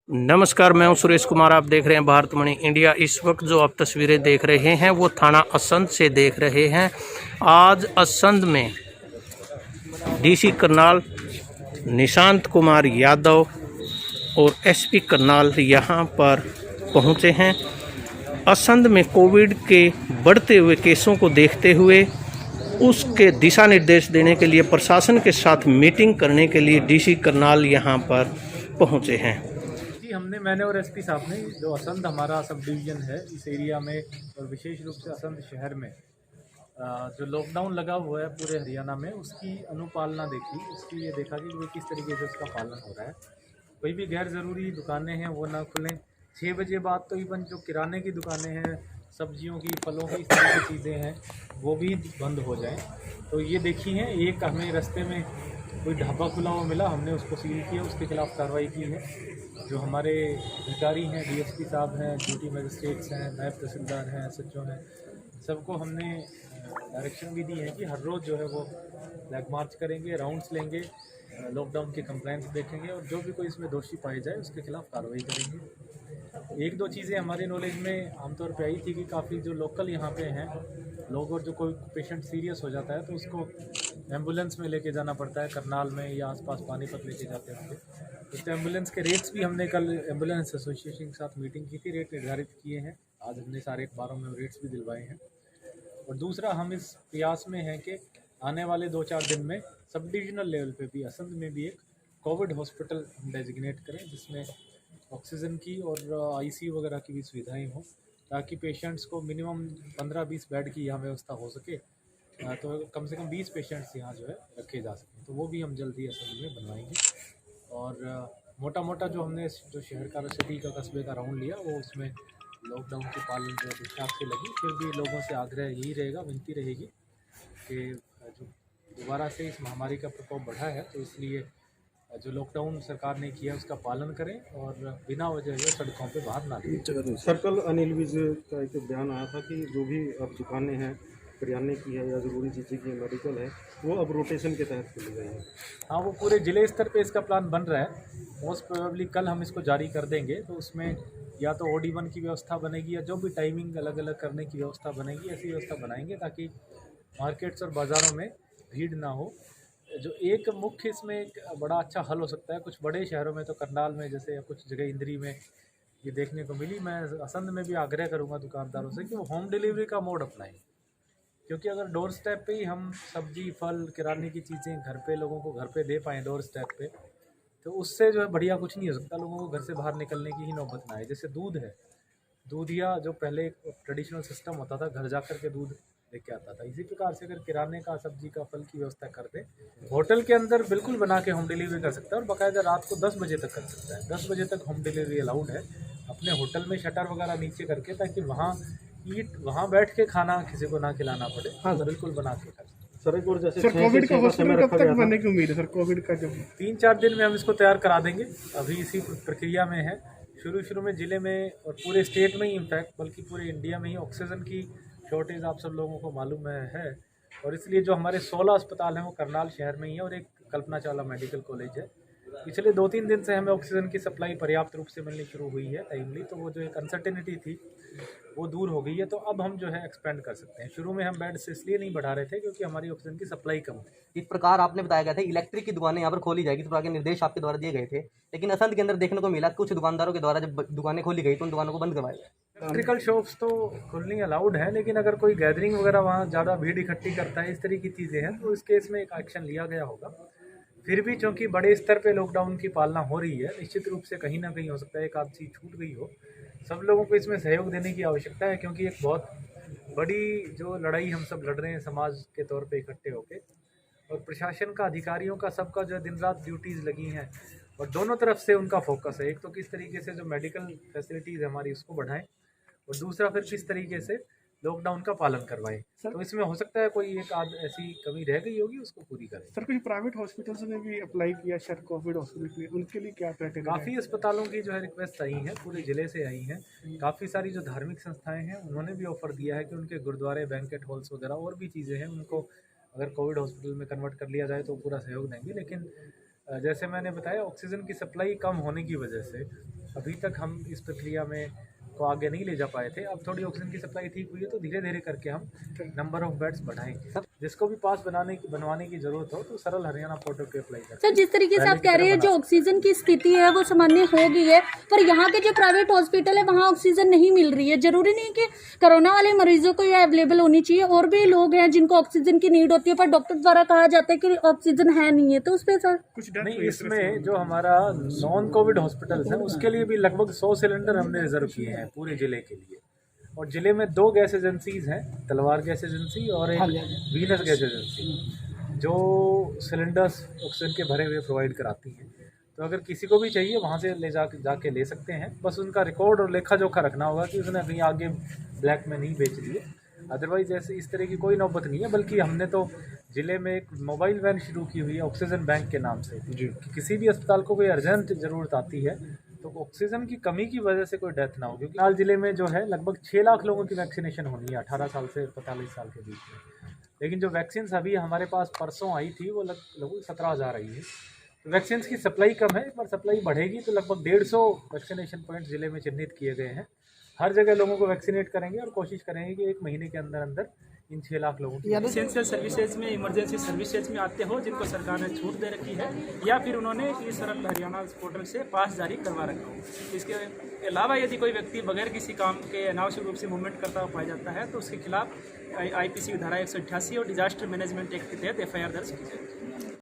नमस्कार, मैं हूं सुरेश कुमार। आप देख रहे हैं भारतमणि इंडिया। इस वक्त जो आप तस्वीरें देख रहे हैं वो थाना असंध से देख रहे हैं। आज असंध में डीसी करनाल निशांत कुमार यादव और एसपी करनाल यहां पर पहुंचे हैं। असंध में कोविड के बढ़ते हुए केसों को देखते हुए उसके दिशा निर्देश देने के लिए प्रशासन के साथ मीटिंग करने के लिए डीसी करनाल यहां पर पहुंचे हैं। मैंने और एसपी साहब ने जो असंध हमारा सब डिवीज़न है इस एरिया में और विशेष रूप से असंध शहर में जो लॉकडाउन लगा हुआ है पूरे हरियाणा में उसकी अनुपालना देखी। उसकी ये देखा कि वे किस तरीके से उसका पालन हो रहा है। कोई भी गैर ज़रूरी दुकानें हैं वो ना खुलें। 6 बजे बाद तो इवन जो किराने की दुकानें हैं, सब्जियों की, फलों की, इस तरह की चीज़ें हैं वो भी बंद हो जाएं। तो ये देखी हैं। एक हमें रास्ते में कोई ढाबा खुला हुआ मिला, हमने उसको सील किया, उसके खिलाफ कार्रवाई की है। जो हमारे अधिकारी हैं, डीएसपी साहब हैं, ड्यूटी मजिस्ट्रेट्स हैं, नायब तहसीलदार हैं, एसएचओ हैं, सबको हमने डायरेक्शन भी दी है कि हर रोज़ जो है वो फ्लैग मार्च करेंगे, राउंड्स लेंगे, लॉकडाउन की कंप्लेंट्स देखेंगे और जो भी कोई इसमें दोषी पाए जाए उसके खिलाफ कार्रवाई करेंगे। एक दो चीज़ें हमारे नॉलेज में आमतौर पे आई थी कि काफ़ी जो लोकल यहाँ पे हैं लोग, और जो कोई पेशेंट सीरियस हो जाता है तो उसको एम्बुलेंस में लेके जाना पड़ता है। करनाल में या आसपास पानीपत लेके जाते हैं तो एम्बुलेंस के रेट्स भी हमने कल एम्बुलेंस एसोसिएशन के साथ मीटिंग की थी, रेट निर्धारित किए हैं। आज हमने सारे अखबारों में रेट्स भी दिलवाए हैं। और दूसरा, हम इस प्रयास में हैं कि आने वाले 2-4 दिन में सब डिविजनल लेवल पे भी असंध में भी एक कोविड हॉस्पिटल हम डेजिग्नेट करें जिसमें ऑक्सीजन की और आईसीयू वगैरह की भी सुविधाएं हों, ताकि पेशेंट्स को मिनिमम 15-20 बेड की यहाँ व्यवस्था हो सके। तो कम से कम 20 पेशेंट्स यहाँ जो है रखे जा सकें। तो वो भी हम जल्दी असंध में बनवाएंगे। और मोटा मोटा जो हमने जो शहर का, सिटी का, कस्बे का राउंड लिया वो उसमें लॉकडाउन की पालन जो ठीक ठाक से लगी। फिर भी लोगों से आग्रह यही रहेगा, विनती रहेगी कि जो दोबारा से इस महामारी का प्रकोप बढ़ा है तो इसलिए जो लॉकडाउन सरकार ने किया उसका पालन करें और बिना वजह जो सड़कों पे बाहर ना निकलें। सर्कल अनिल विज का एक बयान आया था कि जो भी अब दुकानें हैं करियाने की है या ज़रूरी चीज़ें की मेडिकल है वो अब रोटेशन के तहत खुली गई हैं। हाँ, वो पूरे ज़िले स्तर पे इसका प्लान बन रहा है। मोस्ट प्रोबेबली कल हम इसको जारी कर देंगे। तो उसमें या तो OD1 की व्यवस्था बनेगी या जो भी टाइमिंग अलग अलग करने की व्यवस्था बनेगी, ऐसी व्यवस्था बनाएंगे ताकि मार्केट्स और बाज़ारों में भीड़ ना हो। जो एक मुख्य इसमें एक बड़ा अच्छा हल हो सकता है, कुछ बड़े शहरों में तो करनाल में जैसे, या कुछ जगह इंद्री में ये देखने को मिली। मैं असंध में भी आग्रह करूँगा दुकानदारों से कि वो होम डिलीवरी का मोड अपनाएं। क्योंकि अगर डोर स्टेप पे ही हम सब्जी, फल, किराने की चीज़ें घर पे लोगों को घर पे दे पाएँ डोर स्टेप पे, तो उससे जो है बढ़िया कुछ नहीं हो सकता। लोगों को घर से बाहर निकलने की ही नौबत ना आए। जैसे दूध है, दूधिया जो पहले ट्रेडिशनल सिस्टम होता था, घर जाकर के दूध लेके आता था, इसी प्रकार से अगर किराने का, सब्जी का, फल की व्यवस्था कर दे, होटल के अंदर बिल्कुल बना के होम डिलीवरी कर सकता है। और बाकायदा रात को 10 बजे तक कर सकता है। 10 बजे तक होम डिलीवरी अलाउड है अपने होटल में, शटर वगैरह नीचे करके, ताकि वहाँ बैठ के खाना किसी को ना खिलाना पड़े। हाँ, बिल्कुल बना के कर सकते हैं। सर एक और जैसे सर कोविड का हॉस्पिटल कब तक बनने की उम्मीद है सर? कोविड का जो 3-4 दिन में हम इसको तैयार करा देंगे। अभी इसी प्रक्रिया में है। शुरू में ज़िले में और पूरे स्टेट में ही, इनफैक्ट बल्कि पूरे इंडिया में ही ऑक्सीजन की शॉर्टेज आप सब लोगों को मालूम है। और इसलिए जो हमारे 16 अस्पताल हैं वो करनाल शहर में ही है और एक कल्पना चावला मेडिकल कॉलेज है। पिछले 2-3 दिन से हमें ऑक्सीजन की सप्लाई पर्याप्त रूप से मिलनी शुरू हुई है टाइमली। तो वो जो एक अनसर्टेनिटी थी वो दूर हो गई है। तो अब हम जो है एक्सपेंड कर सकते हैं। शुरू में हम बेड्स इसलिए नहीं बढ़ा रहे थे क्योंकि हमारी ऑक्सीजन की सप्लाई कम थी। इस प्रकार आपने बताया गया था इलेक्ट्रिक की दुकानें यहाँ पर खोली जाएगी, इस प्रकार के निर्देश आपके द्वारा दिए गए थे। लेकिन असंध के अंदर देखने को मिला कुछ दुकानदारों के द्वारा जब दुकानें खोली गई तो उन दुकानों को बंद करवाया गया। इलेक्ट्रिकल शॉप्स तो खुलनी अलाउड है, लेकिन अगर कोई गैदरिंग वगैरह वहाँ ज़्यादा भीड़ इकट्ठी करता है, इस तरह की चीज़ें हैं, तो इस केस में एक एक्शन लिया गया होगा। फिर भी चूँकि बड़े स्तर पे लॉकडाउन की पालना हो रही है, निश्चित रूप से कहीं ना कहीं हो सकता है एक आध चीज़ छूट गई हो। सब लोगों को इसमें सहयोग देने की आवश्यकता है, क्योंकि एक बहुत बड़ी जो लड़ाई हम सब लड़ रहे हैं समाज के तौर पे इकट्ठे होकर। और प्रशासन का, अधिकारियों का, सबका जो दिन रात ड्यूटीज़ लगी हैं और दोनों तरफ से उनका फोकस है। एक तो किस तरीके से जो मेडिकल फैसिलिटीज़ हमारी उसको बढ़ाएं, और दूसरा फिर किस तरीके से लॉकडाउन का पालन करवाएं। तो इसमें हो सकता है कोई एक आध ऐसी कमी रह गई होगी, उसको पूरी करें। सर कुछ प्राइवेट हॉस्पिटल्स ने भी अप्लाई किया शायद कोविड हॉस्पिटल के लिए, उनके लिए क्या क्राइटेरिया? काफ़ी अस्पतालों की जो है रिक्वेस्ट आई हैं, पूरे ज़िले से आई हैं। काफ़ी सारी जो धार्मिक संस्थाएं हैं उन्होंने भी ऑफ़र दिया है कि उनके गुरुद्वारे, बैंकेट हॉल्स वगैरह और भी चीज़ें हैं, उनको अगर कोविड हॉस्पिटल में कन्वर्ट कर लिया जाए तो पूरा सहयोग देंगे। लेकिन जैसे मैंने बताया, ऑक्सीजन की सप्लाई कम होने की वजह से अभी तक हम इस प्रक्रिया में को आगे नहीं ले जा पाए थे। अब थोड़ी ऑक्सीजन की सप्लाई ठीक हुई है तो धीरे धीरे करके हम नंबर ऑफ बेड्स बढ़ाएंगे। जिसको भी पास बनवाने की जरूरत हो तो सरल हरियाणा पोर्टल पे अप्लाई करें। सर, जिस तरीके से आप कह रहे हैं जो ऑक्सीजन की स्थिति है वो सामान्य हो गई है, पर यहाँ के जो प्राइवेट हॉस्पिटल है वहाँ ऑक्सीजन नहीं मिल रही है। जरूरी नहीं कि कोरोना वाले मरीजों को ये अवेलेबल होनी चाहिए, और भी लोग हैं जिनको ऑक्सीजन की नीड होती है पर डॉक्टर द्वारा कहा जाता है कि ऑक्सीजन है नहीं है, तो उस पर सर कुछ नहीं, इसमें जो हमारा नॉन कोविड हॉस्पिटल्स हैं उसके लिए भी लगभग 100 सिलेंडर हमने रिजर्व किए हैं पूरे जिले के लिए। और जिले में 2 गैस एजेंसीज हैं, तलवार गैस एजेंसी और एक वीनस गैस एजेंसी, जो सिलेंडर्स ऑक्सीजन के भरे हुए प्रोवाइड कराती हैं। तो अगर किसी को भी चाहिए वहाँ से ले जाके ले सकते हैं। बस उनका रिकॉर्ड और लेखा जोखा रखना होगा कि उसने कहीं आगे ब्लैक में नहीं बेच दिए। अदरवाइज ऐसे इस तरह की कोई नौबत नहीं है। बल्कि हमने तो ज़िले में एक मोबाइल वैन शुरू की हुई है ऑक्सीजन बैंक के नाम से कि किसी भी अस्पताल को कोई अर्जेंट ज़रूरत आती है तो ऑक्सीजन की कमी की वजह से कोई डेथ ना हो। क्योंकि हाल ज़िले में जो है लगभग 6 लाख लोगों की वैक्सीनेशन होनी है 18 साल से 45 साल के बीच में। लेकिन जो वैक्सीन अभी हमारे पास परसों आई थी वो लगभग 17,000 आई है। तो वैक्सीन की सप्लाई कम है, एक बार सप्लाई बढ़ेगी तो लगभग 150 वैक्सीनेशन पॉइंट ज़िले में चिन्हित किए गए हैं। हर जगह लोगों को वैक्सीनेट करेंगे और कोशिश करेंगे कि 1 महीने के अंदर अंदर इन 6 लाख लोगों की एसेंशियल सर्विसेज में, इमरजेंसी सर्विसेज में आते हो जिनको सरकार ने छूट दे रखी है, या फिर उन्होंने इस सरल हरियाणा पोर्टल से पास जारी करवा रखा हो। इसके अलावा यदि कोई व्यक्ति बगैर किसी काम के अनावश्यक रूप से मूवमेंट करता हुआ पाया जाता है तो उसके खिलाफ IPC की धारा 188 और डिजास्टर मैनेजमेंट एक्ट के तहत FIR दर्ज की जाएगी।